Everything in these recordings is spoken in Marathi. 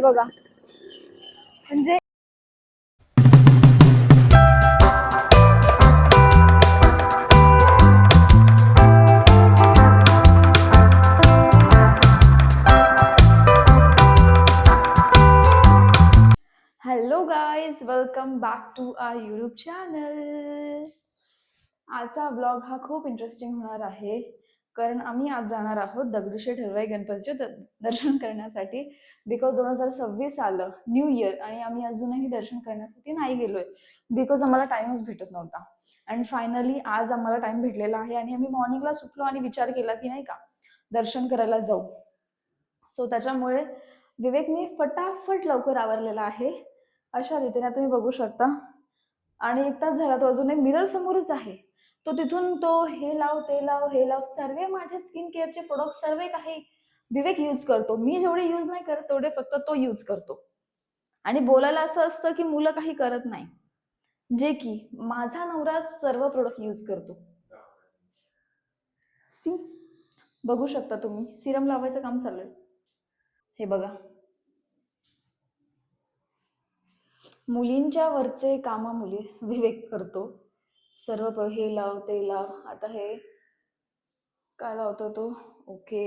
बघा म्हणजे hello guys, welcome back to our YouTube channel. आजचा ब्लॉग हा खूप इंटरेस्टिंग होणार आहे, कारण आम्ही आज जाणार आहोत दगडूशेठ हलवाई गणपतीचे दर्शन करण्यासाठी. बिकॉज 2026 आलं, न्यू इयर, आणि आम्ही अजूनही दर्शन करण्यासाठी नाही गेलोय बिकॉज आम्हाला टाइमच भेटत नव्हता. अँड फायनली आज आम्हाला टाइम भेटलेला आहे आणि आम्ही मॉर्निंगला सुटलो आणि विचार केला की नाही का दर्शन करायला जाऊ. सो त्याच्यामुळे विवेकने फटाफट लवकर आवरलेला आहे अशा रीतीने तुम्ही बघू शकता. आणि एक तास झाला, तो अजूनही मिरर समोरच आहे. तो तिथून तो हे लाव ते लाव हे लाव, सर्व माझे स्किन केअरचे प्रोडक्ट सर्व काही विवेक यूज करतो. मी जेवढे यूज नाही करत तेवढे फक्त तो यूज करतो. आणि बोलायला असं असतं की मुलं काही करत नाही, जे की माझा नवरा सर्व प्रोडक्ट यूज करतो. सी बघू शकता तुम्ही, सिरम लावायचं काम चालू आहे. हे बघा, मुलींच्या वरचे काम मुली विवेक करतो. सर्व हे लाव ते लाव. आता हे काय लावतो तो? ओके,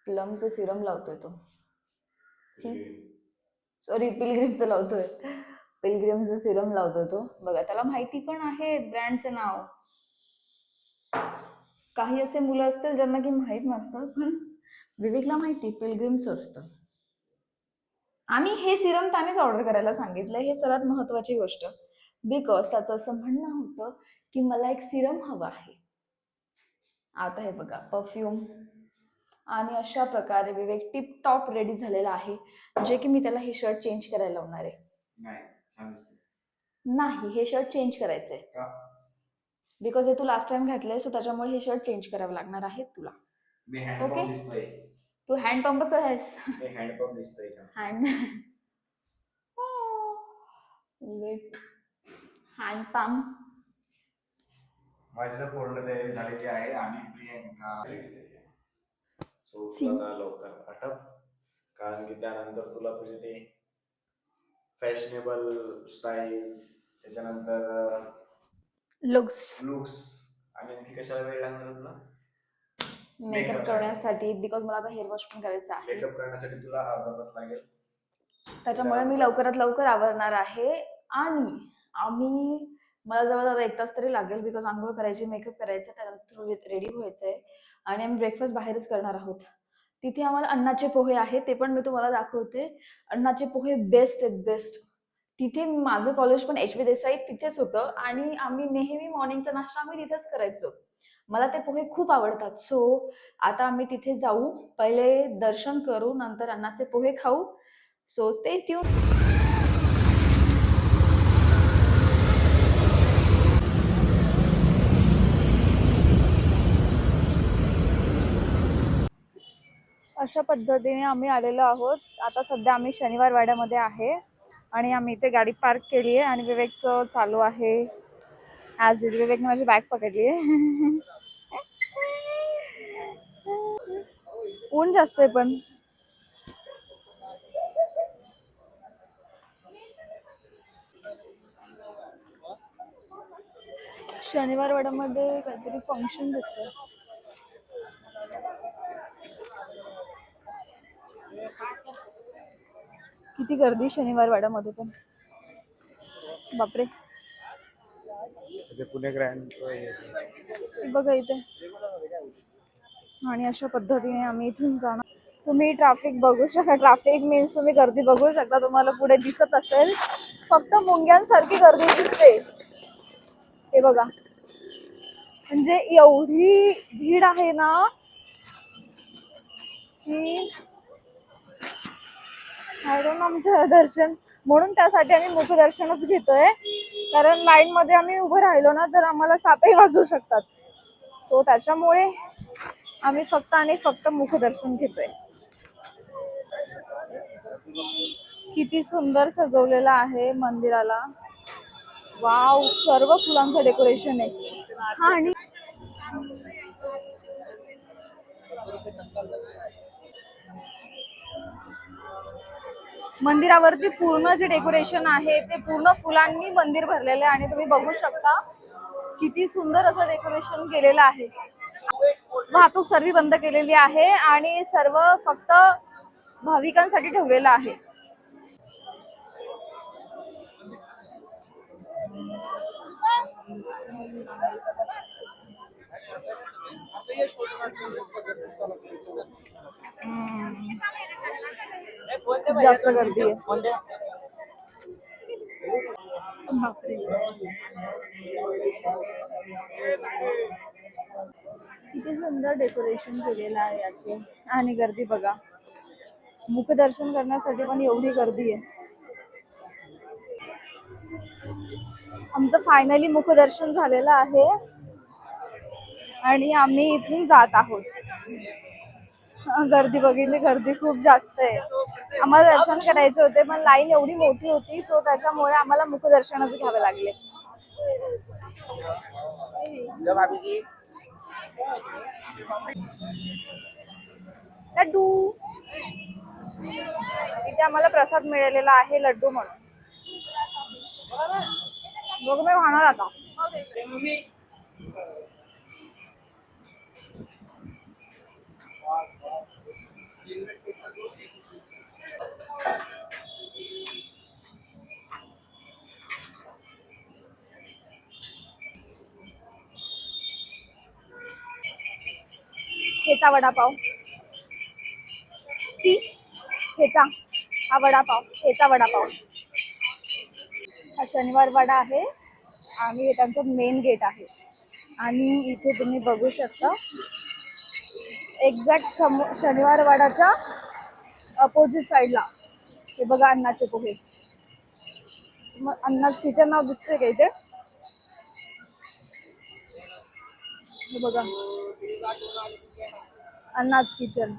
प्लमचं सिरम लावतोय तो. सॉरी, पिलग्रिमचं लावतोय. पिलग्रिमचं सिरम लावतोय तो. बघा, त्याला माहिती पण आहे ब्रँडचं नाव. काही असे मुलं असतील ज्यांना की माहित नसतं, पण विवेकला माहिती पिलग्रिमचं असतं. आणि हे सिरम त्यानेच ऑर्डर करायला सांगितलं, हे सर्वात महत्वाची गोष्ट. बिकॉज त्याचं असं म्हणणं होतं की मला एक सिरम हवा आहे. आता हे बघा, परफ्यूम आणि अशा प्रकारे विवेक टिप टॉप रेडी झालेला आहे, जे की मी त्याला हे शर्ट चेंज करायला लावणार आहे. नाही, हे शर्ट चेंज करायचंय बिकॉज हे तू लास्ट टाइम घातलंय, सो त्याच्यामुळे हे शर्ट चेंज करावं लागणार आहे तुला. ओके, तू हँडपंपच आहेस. हँडपंप दिसतोय हँड विवेक हँडपंप. माझं पूर्ण तयारी झालेली आहे आणि प्रियंका सो तुला लवकर आठव, कारण की त्यानंतर तुला तुझे ते फॅशनेबल स्टाईल, त्याच्यानंतर लुक्स आणि आणखी कशाला वेळ लागणार तुला? मेकअप करण्यासाठी, बिकॉज मला आता हेअर वॉश पण करायचं आहे. मेकअप करण्यासाठी तुला अर्धा तास लागेल, त्याच्यामुळे मी लवकरात लवकर आवरणार आहे. आणि मला जवळजवळ 1 तास तरी लागेल, बिकॉज आंघोळ करायची, मेकअप करायचं, त्यानंतर रेडी व्हायचंय. आणि आम्ही ब्रेकफास्ट बाहेरच करणार आहोत. तिथे आम्हाला अन्नाचे पोहे आहेत, ते पण मी तुम्हाला दाखवते. अन्नाचे पोहे बेस्ट आहेत, बेस्ट. तिथे माझं कॉलेज पण HV देसाई तिथेच होतं आणि आम्ही नेहमी मॉर्निंगचा नाश्ता आम्ही तिथेच करायचो. मला ते पोहे खूप आवडतात. सो आता आम्ही तिथे जाऊ, पहिले दर्शन करू, नंतर अन्नाचे पोहे खाऊ. So stay tune. अशा पद्धतीने आम्ही आलेलो आहोत. आता सध्या आम्ही शनिवार वाड्यामध्ये आहे आणि आम्ही इथे गाडी पार्क केली आहे आणि विवेकचं चालू आहे ॲज युजल. विवेकने माझी बॅग पकडली आहे. ऊन जास्त आहे पण. शनिवार वाड्यामध्ये काहीतरी फंक्शन दिसतंय. किती गर्दी शनिवार वाड्यामध्ये पण, बापरे. बघा इथे. आणि अशा पद्धतीने आम्ही इथून जाणार. तुम्ही ट्रॅफिक बघू शकता. ट्रॅफिक मीन्स तुम्ही गर्दी बघू शकता, तुम्हाला पुढे दिसत असेल. फक्त मुंग्यांसारखी गर्दी दिसते. हे बघा, म्हणजे एवढी भीड आहे ना की आमचं दर्शन, म्हणून त्यासाठी आम्ही मुखदर्शनच घेतोय, कारण लाईन मध्ये आम्ही उभं राहिलो ना तर आम्हाला 7ही वाजू शकतात. सो त्याच्यामुळे आम्ही फक्त आणि फक्त मुखदर्शन घेतोय. किती सुंदर सजवलेलं आहे मंदिराला. वाव, सर्व फुलांचं डेकोरेशन आहे. आणि मंदिरावरती पूर्ण जे डेकोरेशन आहे ते पूर्ण फुलांनी मंदिर भरलेलं आहे आणि तुम्ही बघू शकता किती सुंदर असं डेकोरेशन केलेलं आहे. वाहतूक सर्व बंद केलेली आहे आणि सर्व फक्त भाविकांसाठी ठेवलेलं आहे. खूप जास्त गर्दी आहे. बापरे. किती सुंदर डेकोरेशन केलेलं आहे याचे. आणि गर्दी बघा, मुखदर्शन करण्यासाठी पण एवढी गर्दी आहे. आमचं फायनली मुखदर्शन झालेलं आहे आणि आम्ही इथून जात आहोत. गर्दी बघितली, गर्दी खूप जास्त आहे. आम्हाला दर्शन करायचे होते पण लाईन एवढी मोठी होती, सो त्याच्यामुळे आम्हाला मुखदर्शनच घ्यावे लागले. लड्डू, इथे आम्हाला प्रसाद मिळालेला आहे लड्डू म्हणून. बघ मी खाणार आता. हेचा वडापाव, हेचा हा वडापाव, हेचा वडापाव. हा शनिवार वाडा आहे आणि हे त्यांचं मेन गेट आहे. आणि इथे तुम्ही बघू शकता एक्झॅक्ट शनिवार वाडाच्या अपोजिट साईडला हे बघा अन्नाचे पोहे. मग अन्नाच किचन नाव दिसतंय का इथे? हे बघा अन्नाच किचन,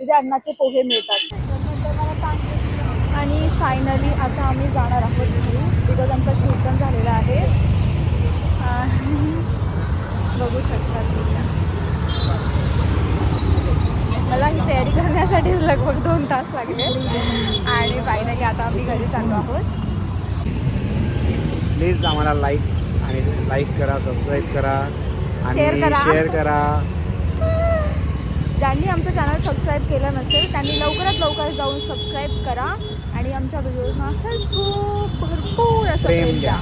इथे अन्नाचे पोहे मिळतात. आणि फायनली आता आम्ही जाणार आहोत घरी, बिकॉज आमचा शूट पण झालेला आहे. बघू शकता मला ही तयारी करण्यासाठीच लगभग 2 तास लागले. आणि फायनली आता आम्ही घरी चाललो आहोत. प्लीज आम्हाला लाईक करा, सबस्क्राईब करा आणि शेअर करा. ज्यांनी आमचं चॅनल सबस्क्राईब केलं नसेल त्यांनी लवकरात लवकर जाऊन सबस्क्राईब करा आणि आमच्या व्हिडिओजना असंच खूप भरपूर असं प्रेम द्या.